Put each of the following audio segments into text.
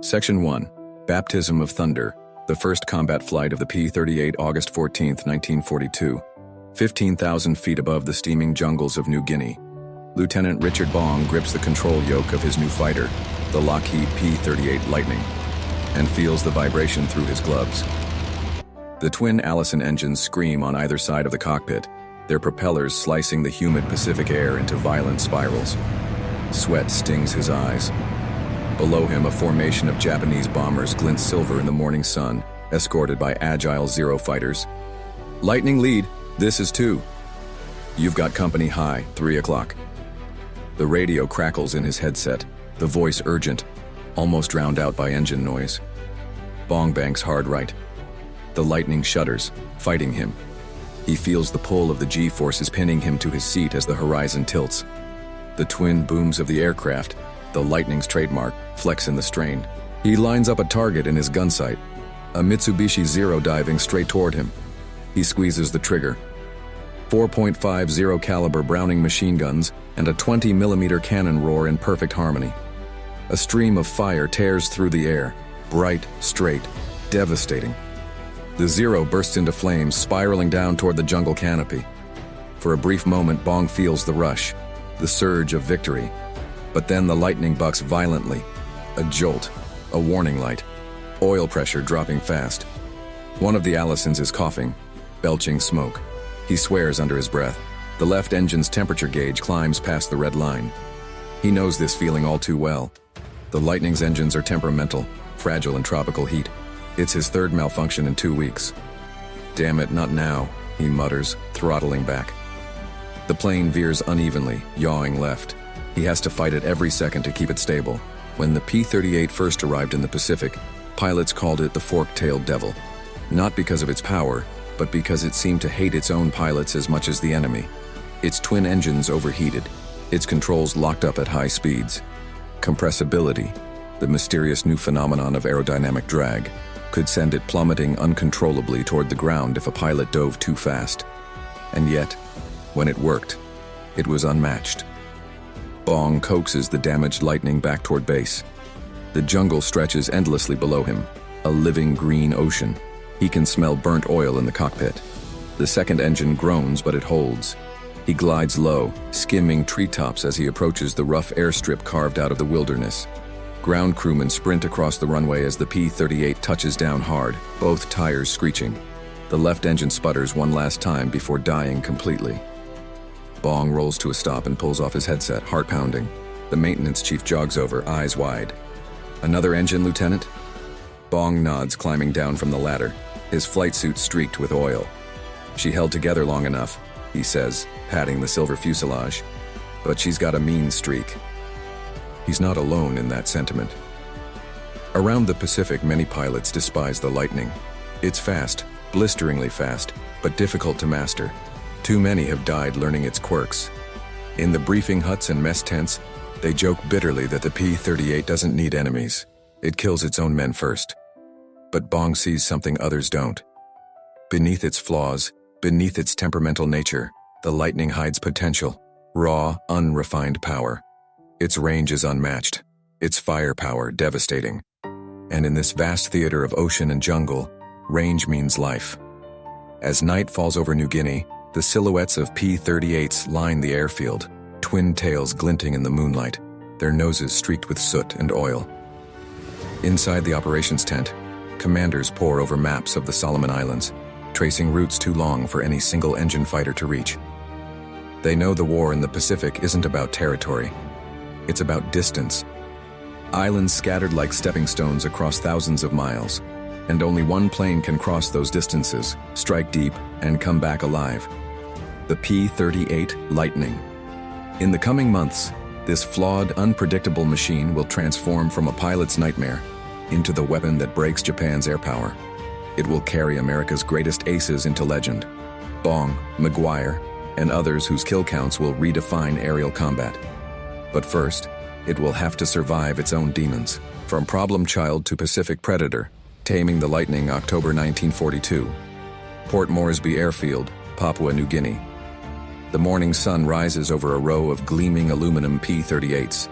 Section 1. Baptism of Thunder. The first combat flight of the P-38, August 14, 1942. 15,000 feet above the steaming jungles of New Guinea. Lieutenant Richard Bong grips the control yoke of his new fighter, the Lockheed P-38 Lightning, and feels the vibration through his gloves. The twin Allison engines scream on either side of the cockpit, their propellers slicing the humid Pacific air into violent spirals. Sweat stings his eyes. Below him, a formation of Japanese bombers glints silver in the morning sun, escorted by agile Zero fighters. Lightning lead, this is 2. You've got company high, 3 o'clock. The radio crackles in his headset, the voice urgent, almost drowned out by engine noise. Bong banks hard right. The Lightning shudders, fighting him. He feels the pull of the G-forces pinning him to his seat as the horizon tilts. The twin booms of the aircraft, the Lightning's trademark, flex in the strain. He lines up a target in his gun sight, a Mitsubishi Zero diving straight toward him. He squeezes the trigger. 4.50 caliber Browning machine guns and a 20mm cannon roar in perfect harmony. A stream of fire tears through the air, bright, straight, devastating. The Zero bursts into flames, spiraling down toward the jungle canopy. For a brief moment, Bong feels the rush, the surge of victory. But then the Lightning bucks violently. A jolt, a warning light, oil pressure dropping fast. One of the Allisons is coughing, belching smoke. He swears under his breath. The left engine's temperature gauge climbs past the red line. He knows this feeling all too well. The Lightning's engines are temperamental, fragile in tropical heat. It's his third malfunction in 2 weeks. Damn it, not now, he mutters, throttling back. The plane veers unevenly, yawing left. He has to fight it every second to keep it stable. When the P-38 first arrived in the Pacific, pilots called it the fork-tailed devil. Not because of its power, but because it seemed to hate its own pilots as much as the enemy. Its twin engines overheated, its controls locked up at high speeds. Compressibility, the mysterious new phenomenon of aerodynamic drag, could send it plummeting uncontrollably toward the ground if a pilot dove too fast. And yet, when it worked, it was unmatched. Bong coaxes the damaged Lightning back toward base. The jungle stretches endlessly below him, a living green ocean. He can smell burnt oil in the cockpit. The second engine groans, but it holds. He glides low, skimming treetops as he approaches the rough airstrip carved out of the wilderness. Ground crewmen sprint across the runway as the P-38 touches down hard, both tires screeching. The left engine sputters one last time before dying completely. Bong rolls to a stop and pulls off his headset, heart pounding. The maintenance chief jogs over, eyes wide. Another engine, Lieutenant? Bong nods, climbing down from the ladder, his flight suit streaked with oil. She held together long enough, he says, patting the silver fuselage. But she's got a mean streak. He's not alone in that sentiment. Around the Pacific, many pilots despise the Lightning. It's fast, blisteringly fast, but difficult to master. Too many have died learning its quirks. In the briefing huts and mess tents, they joke bitterly that the P-38 doesn't need enemies. It kills its own men first. But Bong sees something others don't. Beneath its flaws, beneath its temperamental nature, the Lightning hides potential, raw, unrefined power. Its range is unmatched, its firepower devastating. And in this vast theater of ocean and jungle, range means life. As night falls over New Guinea, the silhouettes of P-38s line the airfield, twin tails glinting in the moonlight, their noses streaked with soot and oil. Inside the operations tent, commanders pore over maps of the Solomon Islands, tracing routes too long for any single engine fighter to reach. They know the war in the Pacific isn't about territory. It's about distance. Islands scattered like stepping stones across thousands of miles, and only one plane can cross those distances, strike deep, and come back alive. The P-38 Lightning. In the coming months, this flawed, unpredictable machine will transform from a pilot's nightmare into the weapon that breaks Japan's air power. It will carry America's greatest aces into legend. Bong, McGuire, and others whose kill counts will redefine aerial combat. But first, it will have to survive its own demons. From problem child to Pacific predator, taming the Lightning, October 1942. Port Moresby Airfield, Papua New Guinea. The morning sun rises over a row of gleaming aluminum P-38s.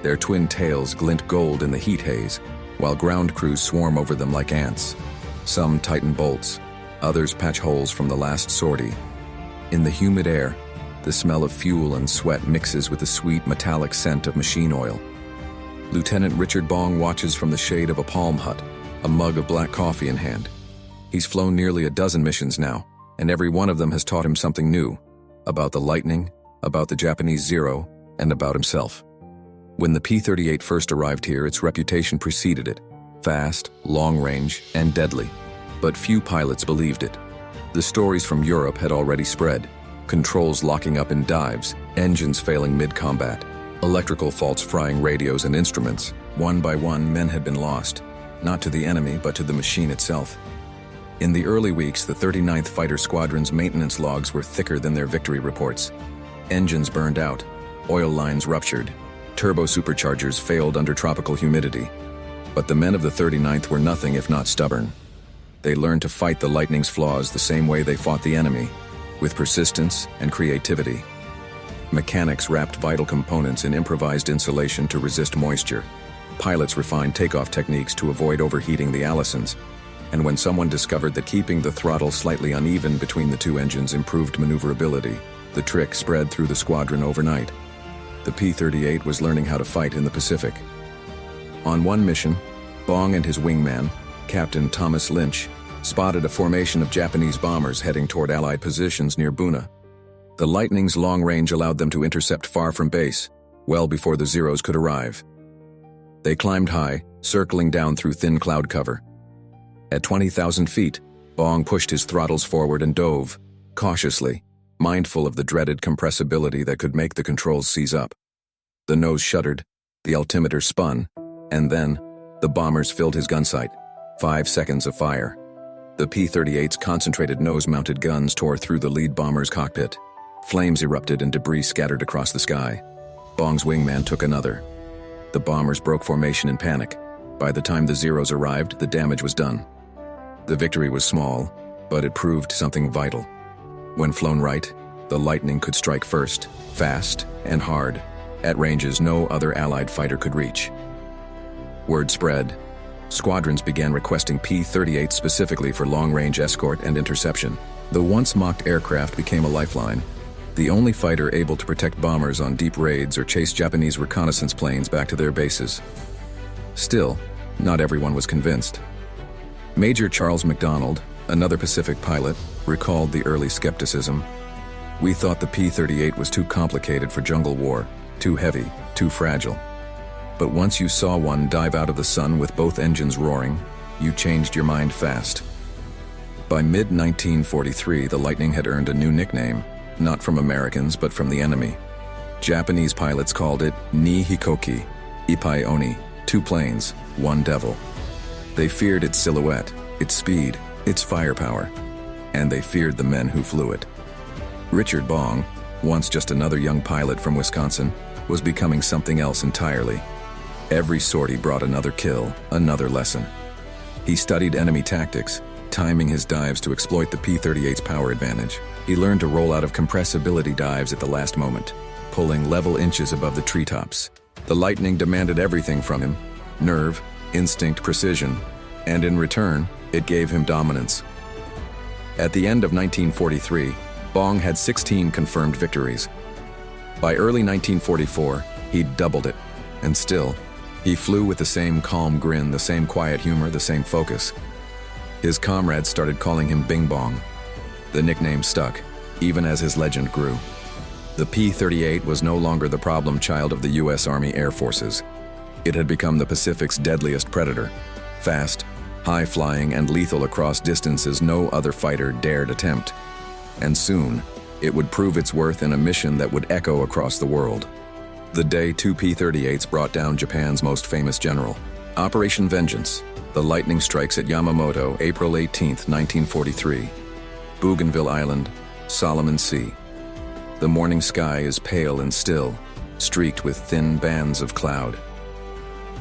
Their twin tails glint gold in the heat haze, while ground crews swarm over them like ants. Some tighten bolts, others patch holes from the last sortie. In the humid air, the smell of fuel and sweat mixes with the sweet metallic scent of machine oil. Lieutenant Richard Bong watches from the shade of a palm hut, a mug of black coffee in hand. He's flown nearly a dozen missions now, and every one of them has taught him something new, about the Lightning, about the Japanese Zero, and about himself. When the P-38 first arrived here, its reputation preceded it: fast, long-range, and deadly. But few pilots believed it. The stories from Europe had already spread: controls locking up in dives, engines failing mid-combat, electrical faults frying radios and instruments. One by one, men had been lost, not to the enemy, but to the machine itself. In the early weeks, the 39th Fighter Squadron's maintenance logs were thicker than their victory reports. Engines burned out, oil lines ruptured, turbo superchargers failed under tropical humidity. But the men of the 39th were nothing if not stubborn. They learned to fight the Lightning's flaws the same way they fought the enemy, with persistence and creativity. Mechanics wrapped vital components in improvised insulation to resist moisture. Pilots refined takeoff techniques to avoid overheating the Allisons. And when someone discovered that keeping the throttle slightly uneven between the two engines improved maneuverability, the trick spread through the squadron overnight. The P-38 was learning how to fight in the Pacific. On one mission, Bong and his wingman, Captain Thomas Lynch, spotted a formation of Japanese bombers heading toward Allied positions near Buna. The Lightning's long range allowed them to intercept far from base, well before the Zeros could arrive. They climbed high, circling down through thin cloud cover. At 20,000 feet, Bong pushed his throttles forward and dove, cautiously, mindful of the dreaded compressibility that could make the controls seize up. The nose shuddered, the altimeter spun, and then, the bombers filled his gun sight. 5 seconds of fire. The P-38's concentrated nose-mounted guns tore through the lead bomber's cockpit. Flames erupted and debris scattered across the sky. Bong's wingman took another. The bombers broke formation in panic. By the time the Zeros arrived, the damage was done. The victory was small, but it proved something vital. When flown right, the Lightning could strike first, fast, and hard, at ranges no other Allied fighter could reach. Word spread. Squadrons began requesting P-38 specifically for long-range escort and interception. The once mocked aircraft became a lifeline, the only fighter able to protect bombers on deep raids or chase Japanese reconnaissance planes back to their bases. Still, not everyone was convinced. Major Charles McDonald, another Pacific pilot, recalled the early skepticism. "We thought the P-38 was too complicated for jungle war, too heavy, too fragile. But once you saw one dive out of the sun with both engines roaring, you changed your mind fast." By mid-1943, the Lightning had earned a new nickname, not from Americans but from the enemy. Japanese pilots called it Ni Hikoki, Ippai Oni, 2 planes, 1 devil. They feared its silhouette, its speed, its firepower, and they feared the men who flew it. Richard Bong, once just another young pilot from Wisconsin, was becoming something else entirely. Every sortie brought another kill, another lesson. He studied enemy tactics, timing his dives to exploit the P-38's power advantage. He learned to roll out of compressibility dives at the last moment, pulling level inches above the treetops. The Lightning demanded everything from him: nerve, instinct, precision, and in return, it gave him dominance. At the end of 1943, Bong had 16 confirmed victories. By early 1944, he'd doubled it, and still, he flew with the same calm grin, the same quiet humor, the same focus. His comrades started calling him Bing Bong. The nickname stuck, even as his legend grew. The P-38 was no longer the problem child of the U.S. Army Air Forces. It had become the Pacific's deadliest predator. Fast, high-flying, and lethal across distances no other fighter dared attempt. And soon, it would prove its worth in a mission that would echo across the world. The day 2 P-38s brought down Japan's most famous general. Operation Vengeance. The Lightning strikes at Yamamoto, April 18, 1943. Bougainville Island, Solomon Sea. The morning sky is pale and still, streaked with thin bands of cloud.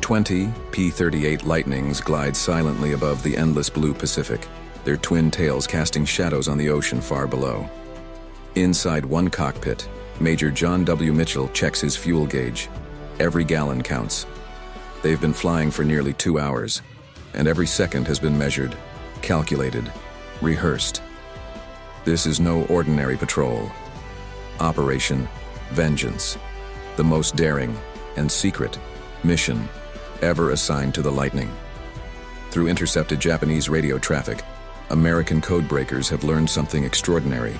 20 P-38 Lightnings glide silently above the endless blue Pacific, their twin tails casting shadows on the ocean far below. Inside one cockpit, Major John W. Mitchell checks his fuel gauge. Every gallon counts. They've been flying for nearly 2 hours, and every second has been measured, calculated, rehearsed. This is no ordinary patrol. Operation Vengeance, the most daring and secret mission ever assigned to the Lightning. Through intercepted Japanese radio traffic, American codebreakers have learned something extraordinary.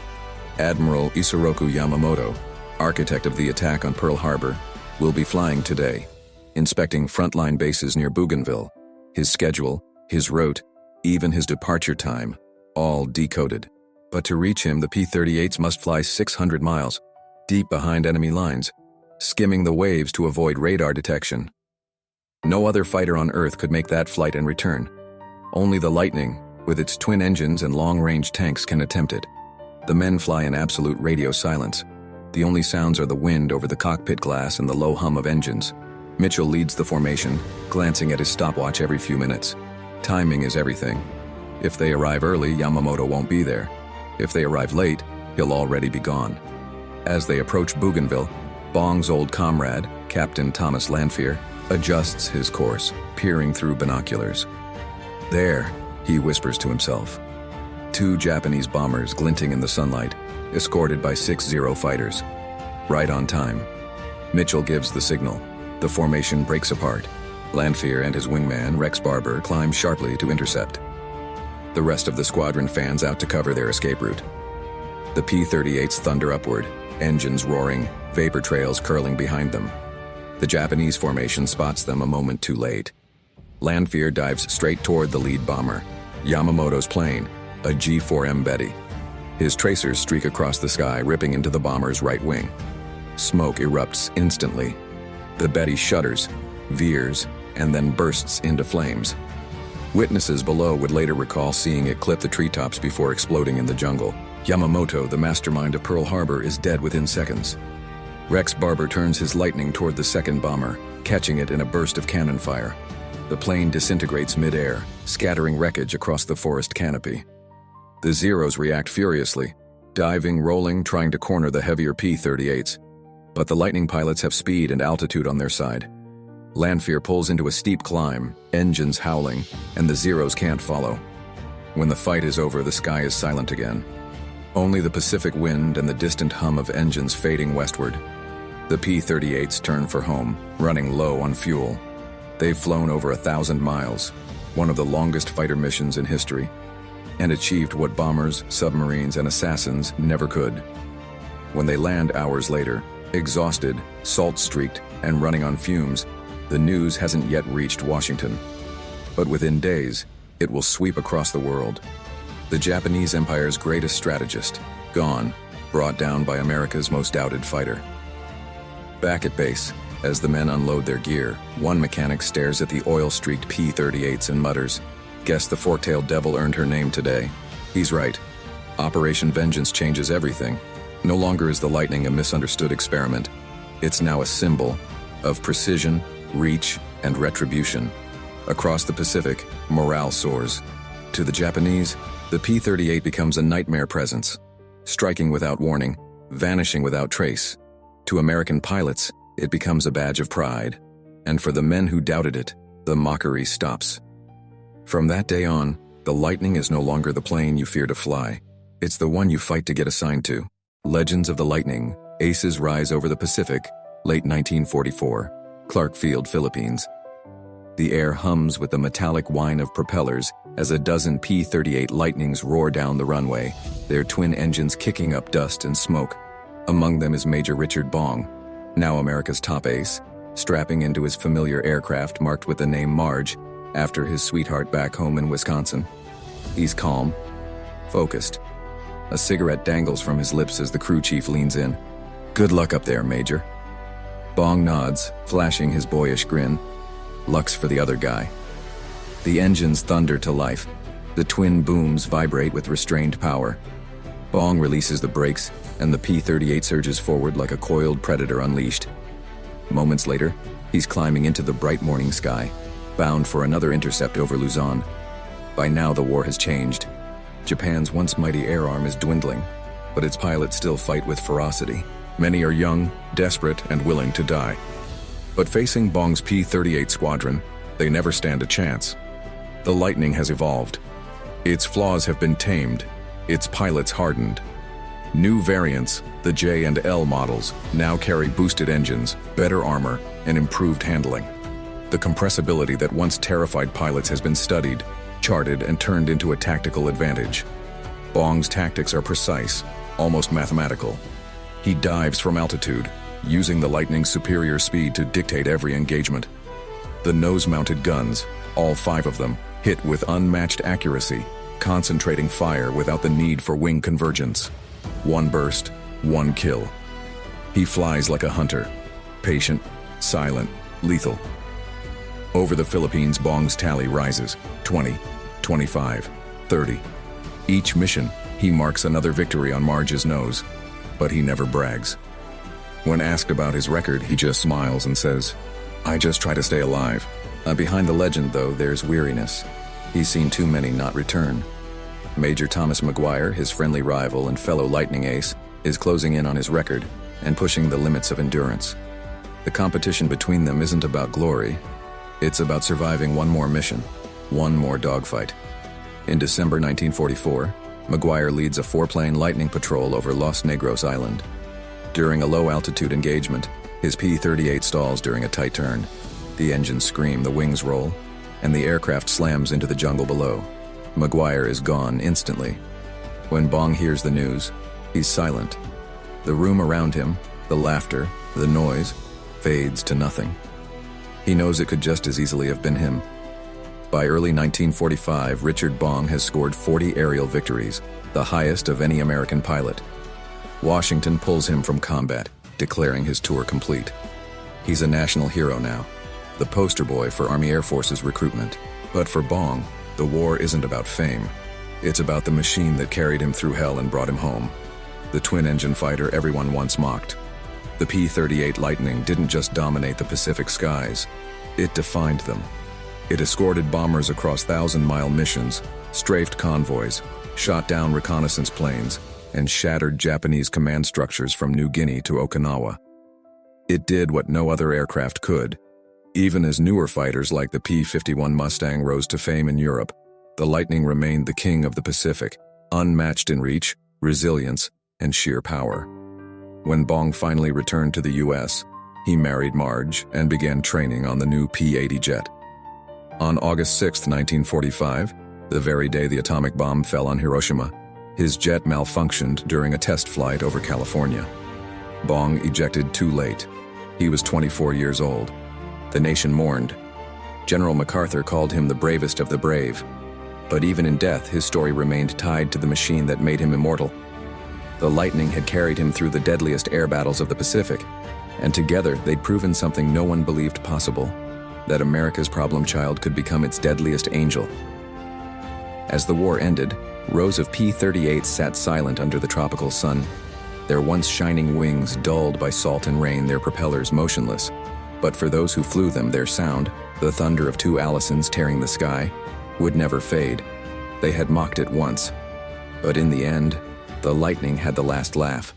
Admiral Isoroku Yamamoto, architect of the attack on Pearl Harbor, will be flying today, inspecting frontline bases near Bougainville. His schedule, his route, even his departure time, all decoded. But to reach him, the P-38s must fly 600 miles, deep behind enemy lines, skimming the waves to avoid radar detection. No other fighter on Earth could make that flight and return. Only the Lightning, with its twin engines and long-range tanks, can attempt it. The men fly in absolute radio silence. The only sounds are the wind over the cockpit glass and the low hum of engines. Mitchell leads the formation, glancing at his stopwatch every few minutes. Timing is everything. If they arrive early, Yamamoto won't be there. If they arrive late, he'll already be gone. As they approach Bougainville, Bong's old comrade, Captain Thomas Lanphier, adjusts his course, peering through binoculars. There, he whispers to himself. 2 Japanese bombers glinting in the sunlight, escorted by 6 Zero fighters. Right on time. Mitchell gives the signal. The formation breaks apart. Lanphier and his wingman, Rex Barber, climb sharply to intercept. The rest of the squadron fans out to cover their escape route. The P-38s thunder upward, engines roaring, vapor trails curling behind them. The Japanese formation spots them a moment too late. Lanphier dives straight toward the lead bomber, Yamamoto's plane, a G-4M Betty. His tracers streak across the sky, ripping into the bomber's right wing. Smoke erupts instantly. The Betty shudders, veers, and then bursts into flames. Witnesses below would later recall seeing it clip the treetops before exploding in the jungle. Yamamoto, the mastermind of Pearl Harbor, is dead within seconds. Rex Barber turns his Lightning toward the second bomber, catching it in a burst of cannon fire. The plane disintegrates mid-air, scattering wreckage across the forest canopy. The Zeros react furiously, diving, rolling, trying to corner the heavier P-38s. But the Lightning pilots have speed and altitude on their side. Lanphier pulls into a steep climb, engines howling, and the Zeros can't follow. When the fight is over, the sky is silent again. Only the Pacific wind and the distant hum of engines fading westward. The P-38s turn for home, running low on fuel. They've flown over 1,000 miles, one of the longest fighter missions in history, and achieved what bombers, submarines, and assassins never could. When they land hours later, exhausted, salt-streaked, and running on fumes, the news hasn't yet reached Washington. But within days, it will sweep across the world. The Japanese Empire's greatest strategist, gone, brought down by America's most doubted fighter. Back at base, as the men unload their gear, one mechanic stares at the oil-streaked P-38s and mutters, "Guess the fork-tailed devil earned her name today." He's right. Operation Vengeance changes everything. No longer is the Lightning a misunderstood experiment. It's now a symbol of precision, reach, and retribution. Across the Pacific, morale soars. To the Japanese, the P-38 becomes a nightmare presence, striking without warning, vanishing without trace. To American pilots, it becomes a badge of pride. And for the men who doubted it, the mockery stops. From that day on, the Lightning is no longer the plane you fear to fly. It's the one you fight to get assigned to. Legends of the Lightning, Aces Rise over the Pacific, late 1944, Clark Field, Philippines. The air hums with the metallic whine of propellers as a dozen P-38 Lightnings roar down the runway, their twin engines kicking up dust and smoke. Among them is Major Richard Bong, now America's top ace, strapping into his familiar aircraft marked with the name Marge, after his sweetheart back home in Wisconsin. He's calm, focused. A cigarette dangles from his lips as the crew chief leans in. "Good luck up there, Major." Bong nods, flashing his boyish grin. Luck's for the other guy. The engines thunder to life. The twin booms vibrate with restrained power. Bong releases the brakes, and the P-38 surges forward like a coiled predator unleashed. Moments later, he's climbing into the bright morning sky, bound for another intercept over Luzon. By now, the war has changed. Japan's once mighty air arm is dwindling, but its pilots still fight with ferocity. Many are young, desperate, and willing to die. But facing Bong's P-38 squadron, they never stand a chance. The Lightning has evolved. Its flaws have been tamed, its pilots hardened. New variants, the J and L models, now carry boosted engines, better armor, and improved handling. The compressibility that once terrified pilots has been studied, charted, and turned into a tactical advantage. Bong's tactics are precise, almost mathematical. He dives from altitude, using the Lightning's superior speed to dictate every engagement. The nose-mounted guns, all 5 of them, hit with unmatched accuracy, concentrating fire without the need for wing convergence. 1 burst, 1 kill. He flies like a hunter, patient, silent, lethal. Over the Philippines, Bong's tally rises, 20, 25, 30. Each mission, he marks another victory on Marge's nose, but he never brags. When asked about his record, he just smiles and says, "I just try to stay alive." Behind the legend, though, there's weariness. He's seen too many not return. Major Thomas McGuire, his friendly rival and fellow Lightning ace, is closing in on his record and pushing the limits of endurance. The competition between them isn't about glory. It's about surviving one more mission, one more dogfight. In December 1944, McGuire leads a 4-plane Lightning patrol over Los Negros Island. During a low-altitude engagement, his P-38 stalls during a tight turn. The engines scream, the wings roll, and the aircraft slams into the jungle below. McGuire is gone instantly. When Bong hears the news, he's silent. The room around him, the laughter, the noise, fades to nothing. He knows it could just as easily have been him. By early 1945, Richard Bong has scored 40 aerial victories, the highest of any American pilot. Washington pulls him from combat, declaring his tour complete. He's a national hero now, the poster boy for Army Air Force's recruitment. But for Bong, the war isn't about fame. It's about the machine that carried him through hell and brought him home. The twin-engine fighter everyone once mocked. The P-38 Lightning didn't just dominate the Pacific skies, it defined them. It escorted bombers across 1,000-mile missions, strafed convoys, shot down reconnaissance planes, and shattered Japanese command structures from New Guinea to Okinawa. It did what no other aircraft could. Even as newer fighters like the P-51 Mustang rose to fame in Europe, the Lightning remained the king of the Pacific, unmatched in reach, resilience, and sheer power. When Bong finally returned to the U.S., he married Marge and began training on the new P-80 jet. On August 6, 1945, the very day the atomic bomb fell on Hiroshima, his jet malfunctioned during a test flight over California. Bong ejected too late. He was 24 years old. The nation mourned. General MacArthur called him the bravest of the brave. But even in death, his story remained tied to the machine that made him immortal. The Lightning had carried him through the deadliest air battles of the Pacific, and together they'd proven something no one believed possible, that America's problem child could become its deadliest angel. As the war ended, rows of P-38s sat silent under the tropical sun, their once shining wings dulled by salt and rain, their propellers motionless. But for those who flew them, their sound, the thunder of 2 Allisons tearing the sky, would never fade. They had mocked it once, but in the end, the Lightning had the last laugh.